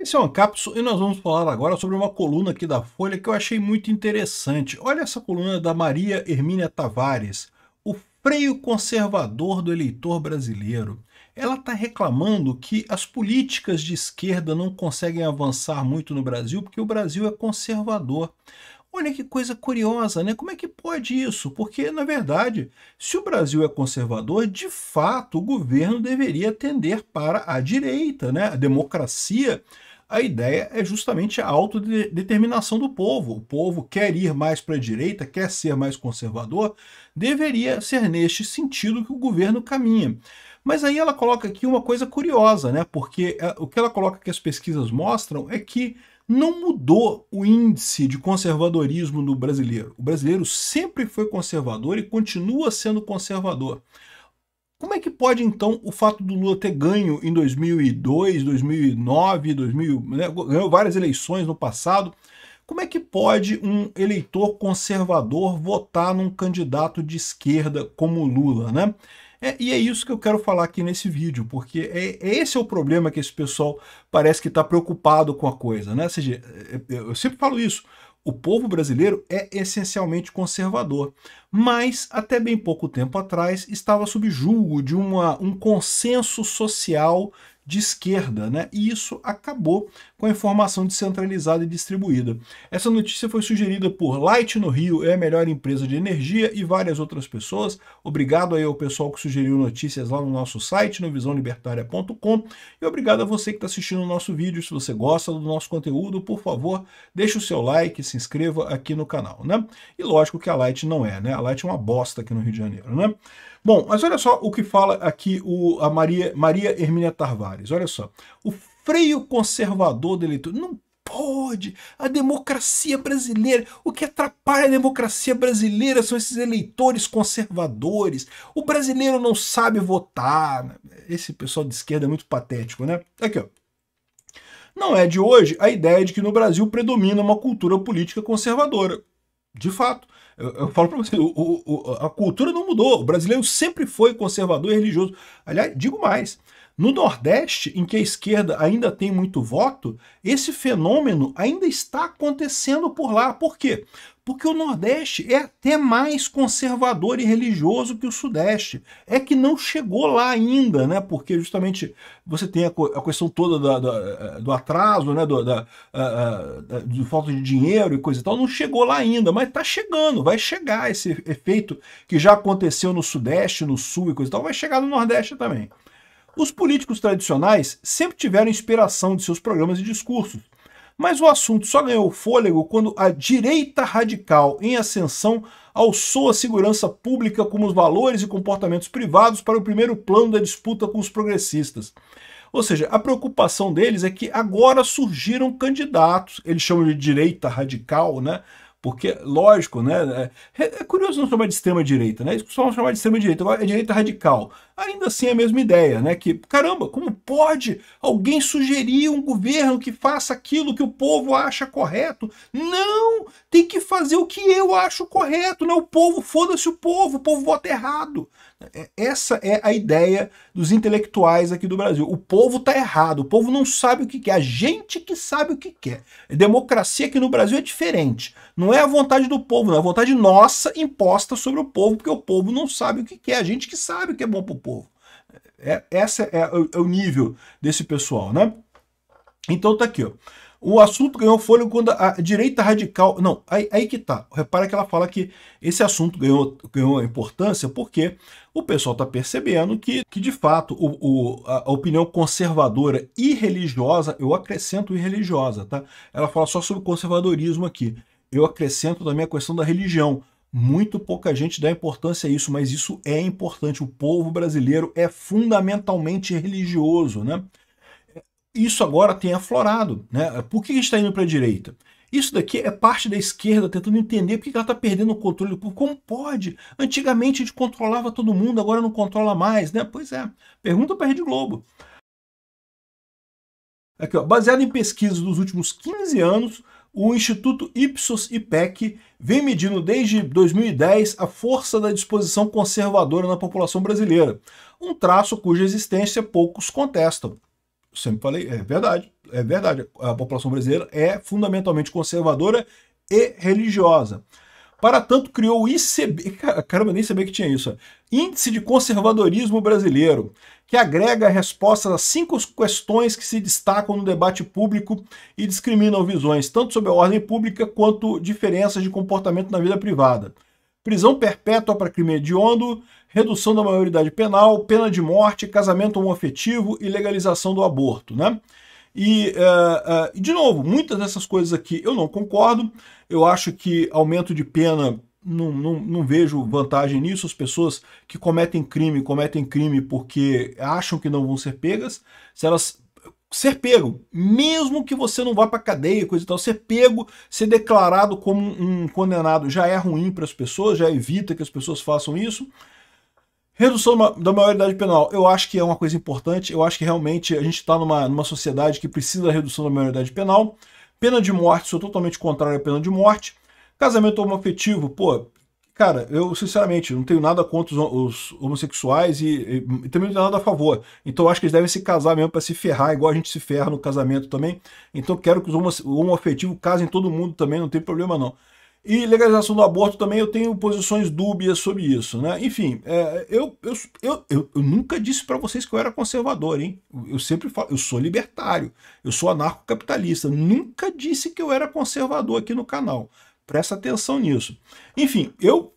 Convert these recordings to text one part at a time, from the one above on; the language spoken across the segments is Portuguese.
Esse é o Ancapso e nós vamos falar agora sobre uma coluna aqui da Folha que eu achei muito interessante. Olha essa coluna da Maria Hermínia Tavares, o freio conservador do eleitor brasileiro. Ela está reclamando que as políticas de esquerda não conseguem avançar muito no Brasil porque o Brasil é conservador. Olha que coisa curiosa, né? Como é que pode isso? Porque, na verdade, se o Brasil é conservador, de fato o governo deveria tender para a direita, né? A democracia, a ideia é justamente a autodeterminação do povo. O povo quer ir mais para a direita, quer ser mais conservador, deveria ser neste sentido que o governo caminha. Mas aí ela coloca aqui uma coisa curiosa, né? Porque o que ela coloca que as pesquisas mostram é que não mudou o índice de conservadorismo do brasileiro. O brasileiro sempre foi conservador e continua sendo conservador. Como é que pode, então, o fato do Lula ter ganho em 2002, 2009, 2000, né, ganhou várias eleições no passado, como é que pode um eleitor conservador votar num candidato de esquerda como o Lula, né? E é isso que eu quero falar aqui nesse vídeo, porque esse é o problema que esse pessoal parece que está preocupado com a coisa, né? Ou seja, eu sempre falo isso, o povo brasileiro é essencialmente conservador, mas até bem pouco tempo atrás estava sob julgo de um consenso social de esquerda, né? E isso acabou com a informação descentralizada e distribuída. Essa notícia foi sugerida por Light no Rio, é a melhor empresa de energia, e várias outras pessoas. Obrigado aí ao pessoal que sugeriu notícias lá no nosso site, no visãolibertaria.com, e obrigado a você que está assistindo o nosso vídeo. Se você gosta do nosso conteúdo, por favor, deixe o seu like, se inscreva aqui no canal, né? E lógico que a Light não é, né? A Light é uma bosta aqui no Rio de Janeiro, né? Bom, mas olha só o que fala aqui a Maria Hermínia Tavares. Olha só. O freio conservador do eleitor. Não pode! A democracia brasileira. O que atrapalha a democracia brasileira são esses eleitores conservadores. O brasileiro não sabe votar. Esse pessoal de esquerda é muito patético, né? Aqui, ó. Não é de hoje a ideia de que no Brasil predomina uma cultura política conservadora. De fato. Eu falo para você, a cultura não mudou. O brasileiro sempre foi conservador e religioso. Aliás, digo mais. No Nordeste, em que a esquerda ainda tem muito voto, esse fenômeno ainda está acontecendo por lá. Por quê? Porque o Nordeste é até mais conservador e religioso que o Sudeste. É que não chegou lá ainda, né? Porque justamente você tem a questão toda do atraso, né? Do falta de dinheiro e coisa e tal. Não chegou lá ainda, mas está chegando. Vai chegar esse efeito que já aconteceu no Sudeste, no Sul e coisa e tal. Vai chegar no Nordeste também. Os políticos tradicionais sempre tiveram inspiração de seus programas e discursos, mas o assunto só ganhou fôlego quando a direita radical em ascensão alçou a segurança pública como os valores e comportamentos privados para o primeiro plano da disputa com os progressistas. Ou seja, a preocupação deles é que agora surgiram candidatos, eles chamam de direita radical, né? Porque, lógico, né? É curioso não chamar de extrema-direita, né? Eles costumam chamar de extrema-direita, agora é direita radical. Ainda assim é a mesma ideia, né? Que, caramba, como pode alguém sugerir um governo que faça aquilo que o povo acha correto? Não! Tem que fazer o que eu acho correto, não o povo, foda-se o povo vota errado. Essa é a ideia dos intelectuais aqui do Brasil. O povo está errado, o povo não sabe o que quer, a gente que sabe o que quer. A democracia aqui no Brasil é diferente. Não é a vontade do povo, não é a vontade nossa imposta sobre o povo, porque o povo não sabe o que quer, a gente que sabe o que é bom para o povo. Esse é o nível desse pessoal, né? Então tá aqui, ó. O assunto ganhou fôlego quando a direita radical... Não, aí que tá. Repara que ela fala que esse assunto ganhou importância porque o pessoal está percebendo que de fato, a opinião conservadora e religiosa, eu acrescento irreligiosa, tá? Ela fala só sobre conservadorismo aqui. Eu acrescento também a questão da religião. Muito pouca gente dá importância a isso, mas isso é importante. O povo brasileiro é fundamentalmente religioso, né? Isso agora tem aflorado, né? Por que a gente está indo para a direita? Isso daqui é parte da esquerda tentando entender por que ela está perdendo o controle do povo. Como pode? Antigamente a gente controlava todo mundo, agora não controla mais, né? Pois é. Pergunta para a Rede Globo. Aqui, ó, baseado em pesquisas dos últimos 15 anos, o Instituto Ipsos-IPEC vem medindo desde 2010 a força da disposição conservadora na população brasileira, um traço cuja existência poucos contestam. sempre falei, é verdade, é verdade. A população brasileira é fundamentalmente conservadora e religiosa. Para tanto, criou o ICB, caramba, nem sabia que tinha isso, Índice de Conservadorismo Brasileiro, que agrega respostas a 5 questões que se destacam no debate público e discriminam visões tanto sobre a ordem pública quanto diferenças de comportamento na vida privada. Prisão perpétua para crime hediondo, redução da maioridade penal, pena de morte, casamento homoafetivo e legalização do aborto, né? E, de novo, muitas dessas coisas aqui eu não concordo. Eu acho que aumento de pena, não vejo vantagem nisso. As pessoas que cometem crime porque acham que não vão ser pegas. Se elas ser pego, mesmo que você não vá para cadeia, coisa e tal, ser pego, ser declarado como um condenado já é ruim para as pessoas, já evita que as pessoas façam isso. Redução da maioridade penal, eu acho que é uma coisa importante. Eu acho que realmente a gente está numa sociedade que precisa da redução da maioridade penal. Pena de morte, sou totalmente contrário à pena de morte. Casamento homoafetivo, pô, cara, eu sinceramente não tenho nada contra os homossexuais e também não tenho nada a favor. Então eu acho que eles devem se casar mesmo para se ferrar, igual a gente se ferra no casamento também. Então eu quero que os homoafetivos casem todo mundo também, não tem problema não. E legalização do aborto também eu tenho posições dúbias sobre isso, né? Enfim, eu nunca disse para vocês que eu era conservador, hein? Eu sempre falo, eu sou libertário, eu sou anarcocapitalista. Nunca disse que eu era conservador aqui no canal. Presta atenção nisso. Enfim, eu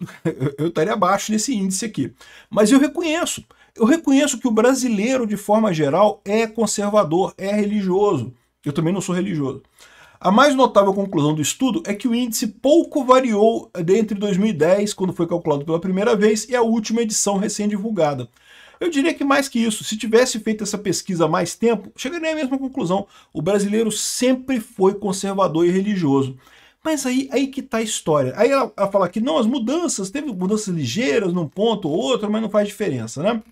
estaria abaixo desse índice aqui. Mas eu reconheço que o brasileiro, de forma geral, é conservador, é religioso. Eu também não sou religioso. A mais notável conclusão do estudo é que o índice pouco variou entre 2010, quando foi calculado pela primeira vez, e a última edição recém-divulgada. Eu diria que mais que isso, se tivesse feito essa pesquisa há mais tempo, chegaria à mesma conclusão. O brasileiro sempre foi conservador e religioso. Mas aí que está a história. Aí ela fala que não, as mudanças, teve mudanças ligeiras num ponto ou outro, mas não faz diferença, né?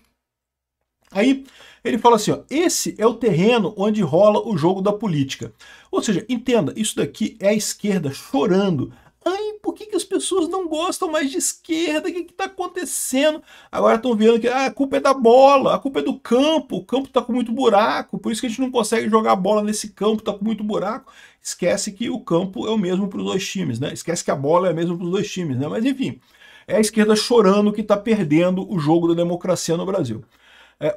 Aí ele fala assim, ó, esse é o terreno onde rola o jogo da política. Ou seja, entenda, isso daqui é a esquerda chorando. Ai, por que as pessoas não gostam mais de esquerda? O que está acontecendo? Agora estão vendo que a culpa é da bola, a culpa é do campo, o campo está com muito buraco, por isso que a gente não consegue jogar bola nesse campo, está com muito buraco. Esquece que o campo é o mesmo para os dois times, né? Esquece que a bola é a mesma para os dois times, né? Mas enfim, é a esquerda chorando que está perdendo o jogo da democracia no Brasil.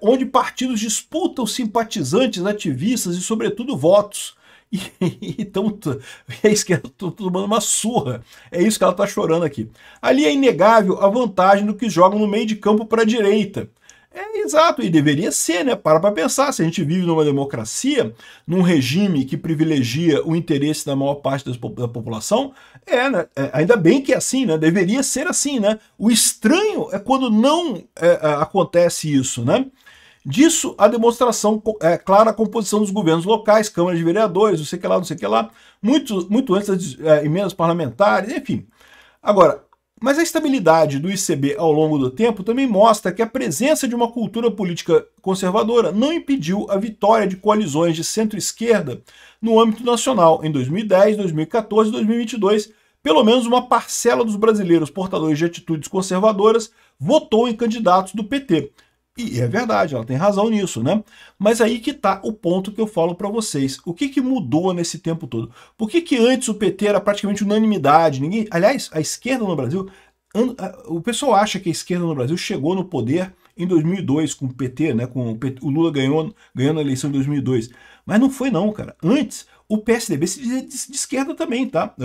Onde partidos disputam simpatizantes, ativistas e, sobretudo, votos. E a esquerda está tomando uma surra. É isso que ela está chorando aqui. Ali é inegável a vantagem do que jogam no meio de campo para a direita. É exato, e deveria ser, né? Para pensar, se a gente vive numa democracia, num regime que privilegia o interesse da maior parte da população, né? Ainda bem que é assim, né? Deveria ser assim, né? O estranho é quando não acontece isso, né? Disso, a demonstração clara a composição dos governos locais, câmaras de vereadores, não sei o que lá, muito antes das emendas parlamentares, enfim. Agora, mas a estabilidade do ICB ao longo do tempo também mostra que a presença de uma cultura política conservadora não impediu a vitória de coalizões de centro-esquerda no âmbito nacional em 2010, 2014 e 2022. Pelo menos uma parcela dos brasileiros portadores de atitudes conservadoras votou em candidatos do PT. E é verdade, ela tem razão nisso, né? Mas aí que tá o ponto que eu falo para vocês. O que mudou nesse tempo todo? Por que antes o PT era praticamente unanimidade? Aliás, a esquerda no Brasil... O pessoal acha que a esquerda no Brasil chegou no poder em 2002 com o PT, né? O Lula ganhando a eleição em 2002. Mas não foi não, cara. Antes, o PSDB se dizia de esquerda também, tá?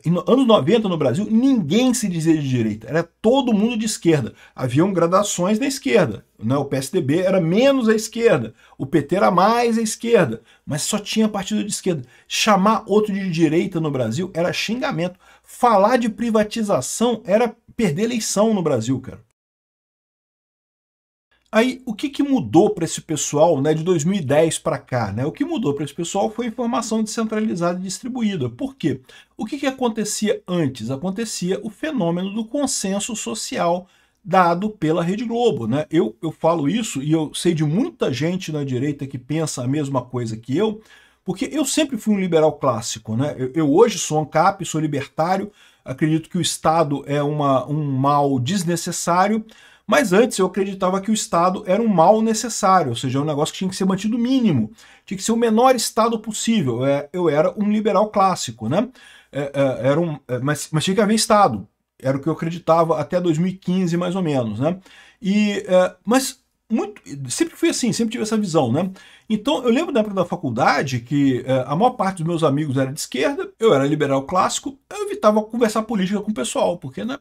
Em anos 90 no Brasil, ninguém se dizia de direita, era todo mundo de esquerda. Haviam gradações na esquerda, né? O PSDB era menos à esquerda, o PT era mais à esquerda, mas só tinha partido de esquerda. Chamar outro de direita no Brasil era xingamento. Falar de privatização era perder eleição no Brasil, cara. Aí, o que mudou para esse pessoal, né, de 2010 para cá? Né? O que mudou para esse pessoal foi a informação descentralizada e distribuída. Por quê? O que acontecia antes? Acontecia o fenômeno do consenso social dado pela Rede Globo. Né? Eu falo isso e eu sei de muita gente na direita que pensa a mesma coisa que eu, porque eu sempre fui um liberal clássico. Né? Eu hoje sou ANCAP, sou libertário, acredito que o Estado é um mal desnecessário, Mas antes eu acreditava que o Estado era um mal necessário, ou seja, um negócio que tinha que ser mantido mínimo, tinha que ser o menor Estado possível. Eu era um liberal clássico, né? Mas tinha que haver Estado. Era o que eu acreditava até 2015, mais ou menos, né? Mas sempre fui assim, sempre tive essa visão, né? Então, eu lembro da época da faculdade que a maior parte dos meus amigos era de esquerda, eu era liberal clássico, eu evitava conversar política com o pessoal, porque, né?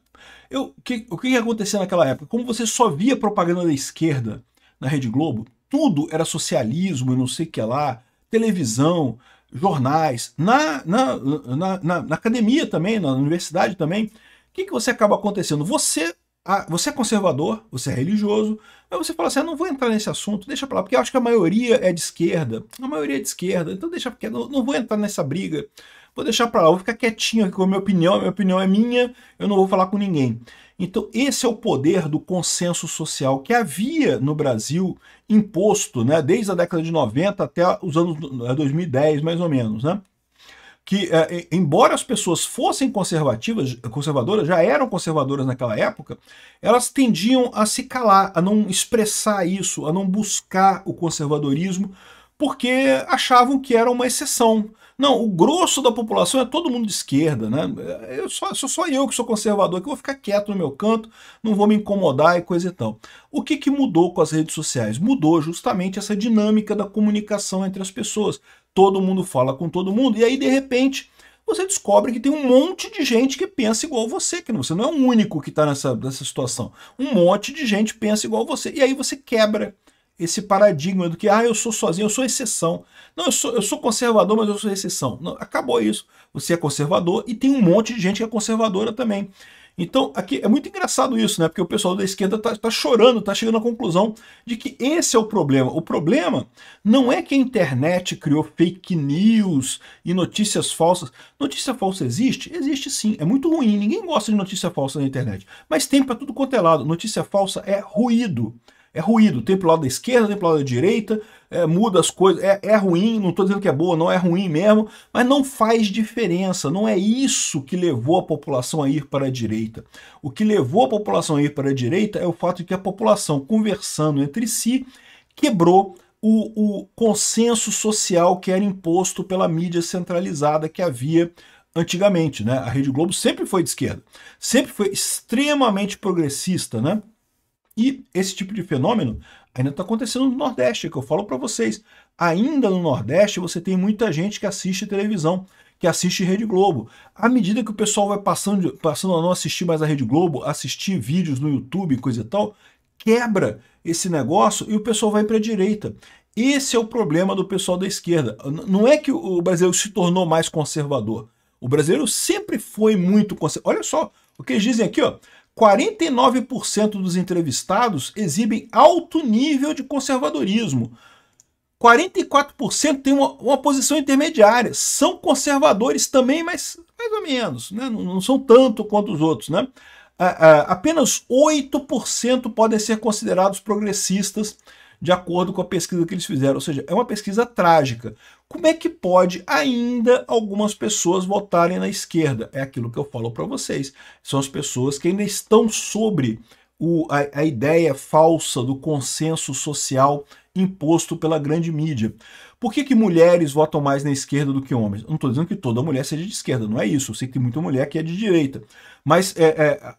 O que ia acontecer naquela época? Como você só via propaganda da esquerda na Rede Globo, tudo era socialismo e não sei o que lá, televisão, jornais, na academia também, na universidade também. O que você acaba acontecendo? Você é conservador, você é religioso, mas você fala assim, não vou entrar nesse assunto, deixa pra lá, porque eu acho que a maioria é de esquerda, então deixa, porque não vou entrar nessa briga, vou deixar pra lá, vou ficar quietinho aqui com a minha opinião é minha, eu não vou falar com ninguém. Então esse é o poder do consenso social que havia no Brasil imposto, né, desde a década de 90 até os anos 2010, mais ou menos, né? Que, embora as pessoas fossem conservadoras, já eram conservadoras naquela época, elas tendiam a se calar, a não expressar isso, a não buscar o conservadorismo, porque achavam que era uma exceção. Não, o grosso da população é todo mundo de esquerda, né? Sou só eu que sou conservador, que vou ficar quieto no meu canto, não vou me incomodar e coisa e tal. O que mudou com as redes sociais? Mudou justamente essa dinâmica da comunicação entre as pessoas. Todo mundo fala com todo mundo, e aí, de repente, você descobre que tem um monte de gente que pensa igual você, que você não é o único que está nessa situação. Um monte de gente pensa igual você, e aí você quebra esse paradigma do que, eu sou sozinho, eu sou exceção. Não, eu sou conservador, mas eu sou exceção. Não, acabou isso. Você é conservador e tem um monte de gente que é conservadora também. Então, aqui é muito engraçado isso, né? Porque o pessoal da esquerda tá chorando, tá chegando à conclusão de que esse é o problema. O problema não é que a internet criou fake news e notícias falsas. Notícia falsa existe? Existe sim. É muito ruim. Ninguém gosta de notícia falsa na internet. Mas tem para tudo quanto é lado. Notícia falsa é ruído. É ruído, tem pro lado da esquerda, tem pro lado da direita, muda as coisas, é ruim, não estou dizendo que é boa, não é ruim mesmo, mas não faz diferença, não é isso que levou a população a ir para a direita. O que levou a população a ir para a direita é o fato de que a população, conversando entre si, quebrou o consenso social que era imposto pela mídia centralizada que havia antigamente, né? A Rede Globo sempre foi de esquerda, sempre foi extremamente progressista, né? E esse tipo de fenômeno ainda está acontecendo no Nordeste, que eu falo para vocês. Ainda no Nordeste você tem muita gente que assiste televisão, que assiste Rede Globo. À medida que o pessoal vai passando a não assistir mais a Rede Globo, assistir vídeos no YouTube, coisa e tal, quebra esse negócio e o pessoal vai para a direita. Esse é o problema do pessoal da esquerda. Não é que o brasileiro se tornou mais conservador. O brasileiro sempre foi muito conservador. Olha só o que eles dizem aqui, ó. 49% dos entrevistados exibem alto nível de conservadorismo. 44% têm uma posição intermediária. São conservadores também, mas mais ou menos, né? Não são tanto quanto os outros, né? Apenas 8% podem ser considerados progressistas, de acordo com a pesquisa que eles fizeram. Ou seja, é uma pesquisa trágica. Como é que pode ainda algumas pessoas votarem na esquerda? É aquilo que eu falo para vocês. São as pessoas que ainda estão sobre a ideia falsa do consenso social imposto pela grande mídia. Por que mulheres votam mais na esquerda do que homens? Não estou dizendo que toda mulher seja de esquerda, não é isso. Eu sei que tem muita mulher que é de direita. Mas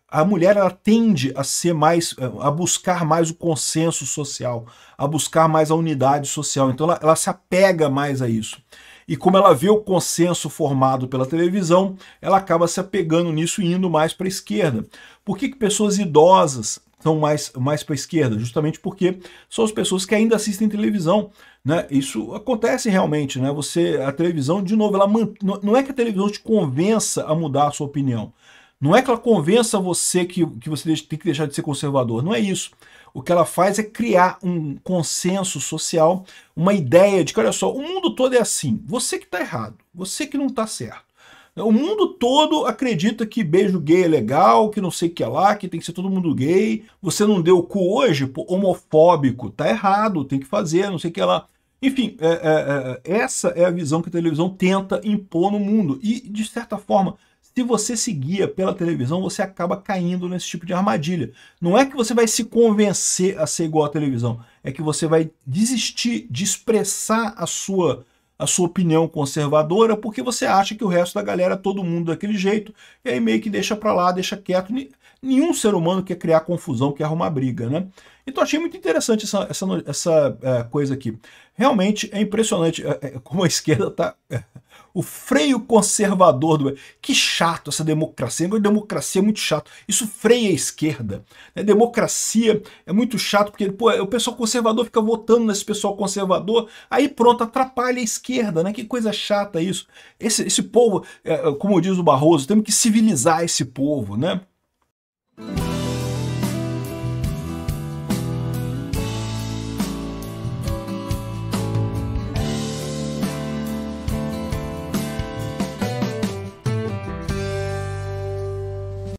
a mulher ela tende a ser mais, a buscar mais o consenso social, a buscar mais a unidade social. Então ela se apega mais a isso. E como ela vê o consenso formado pela televisão, ela acaba se apegando nisso e indo mais para a esquerda. Por que pessoas idosas são mais para a esquerda? Justamente porque são as pessoas que ainda assistem televisão, né? Isso acontece realmente, né? A televisão, de novo, não é que a televisão te convença a mudar a sua opinião. Não é que ela convença você que você tem que deixar de ser conservador, não é isso. O que ela faz é criar um consenso social, uma ideia de que, olha só, o mundo todo é assim, você que está errado, você que não está certo. O mundo todo acredita que beijo gay é legal, que não sei o que é lá, que tem que ser todo mundo gay. Você não deu o cu hoje? Pô, homofóbico, tá errado, tem que fazer, não sei o que é lá. Enfim, essa é a visão que a televisão tenta impor no mundo. E, de certa forma, se você se guia pela televisão, você acaba caindo nesse tipo de armadilha. Não é que você vai se convencer a ser igual à televisão, é que você vai desistir de expressar a sua opinião conservadora porque você acha que o resto da galera é todo mundo daquele jeito, e aí meio que deixa pra lá, deixa quieto. Nenhum ser humano quer criar confusão, quer arrumar briga, né? Então achei muito interessante essa coisa aqui. Realmente é impressionante como a esquerda está... o freio conservador do... Que chato essa democracia. Democracia é muito chato. Isso freia a esquerda. Democracia é muito chato porque pô, o pessoal conservador fica votando nesse pessoal conservador, aí pronto, atrapalha a esquerda, né? Que coisa chata isso. Esse povo, como diz o Barroso, temos que civilizar esse povo, né?